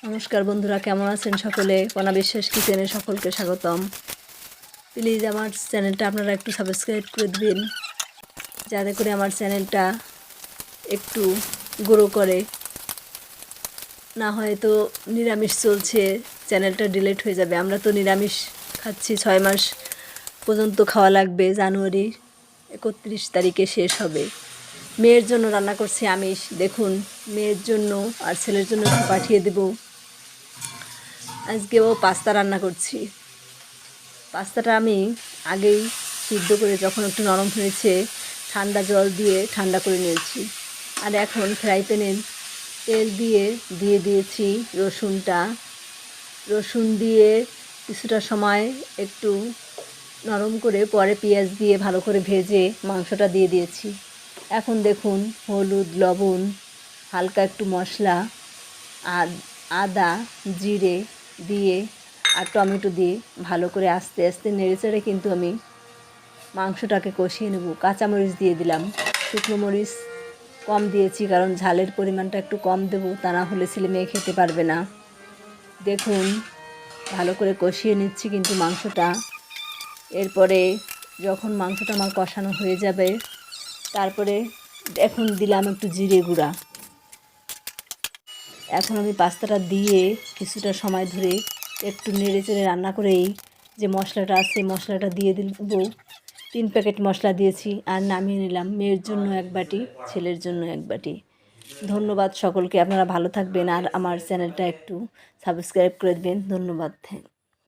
নমস্কার বন্ধুরা, কেমন আছেন সকলে? কণা বিশ্বাস কিচেনে সকলকে স্বাগতম। প্লিজ আমার চ্যানেলটা আপনারা একটু সাবস্ক্রাইব করে দিবেন, যাতে করে আমার চ্যানেলটা একটু গ্রো করে। না হয়তো নিরামিষ চলছে, চ্যানেলটা ডিলিট হয়ে যাবে। আমরা তো নিরামিষ খাচ্ছি, 6 মাস পর্যন্ত খাওয়া লাগবে। জানুয়ারি 31 তারিখে শেষ হবে। মেয়ের জন্য রান্না করছি আমিষ। দেখুন, মেয়ের জন্য আর ছেলের জন্য একটু পাঠিয়ে দেবো। আজকেও পাস্তা রান্না করছি। পাস্তাটা আমি আগেই সিদ্ধ করে যখন একটু নরম হয়েছে ঠান্ডা জল দিয়ে ঠান্ডা করে নিয়েছি। আর এখন ফ্রাই প্যানে তেল দিয়ে দিয়েছি রসুন দিয়ে কিছুটা সময় একটু নরম করে পরে পেঁয়াজ দিয়ে ভালো করে ভেজে মাংসটা দিয়ে দিয়েছি। এখন দেখুন, হলুদ, লবণ, হালকা একটু মশলা আর আদা, জিরে দিয়ে আর টমেটো দিয়ে ভালো করে আস্তে আস্তে নেড়েচেড়ে কিন্তু আমি মাংসটাকে কষিয়ে নেব। কাঁচামরিচ দিয়ে দিলাম, শুকনো মরিচ কম দিয়েছি কারণ ঝালের পরিমাণটা একটু কম দেবো, তা না হলে ছেলে মেয়ে খেতে পারবে না। দেখুন, ভালো করে কষিয়ে নিচ্ছি কিন্তু মাংসটা। এরপরে যখন মাংসটা আমার কষানো হয়ে যাবে, তারপরে এখন দিলাম একটু জিরে গুঁড়া। এখন আমি পাস্তাটা দিয়ে কিছুটা সময় ধরে একটু নেড়ে চেড়ে রান্না করেই যে মশলাটা আছে মশলাটা দিয়ে দেবো। 3 প্যাকেট মশলা দিয়েছি আর নামিয়ে নিলাম। মেয়ের জন্য 1 বাটি, ছেলের জন্য 1 বাটি। ধন্যবাদ সকলকে। আপনারা ভালো থাকবেন আর আমার চ্যানেলটা একটু সাবস্ক্রাইব করে দেবেন। ধন্যবাদ।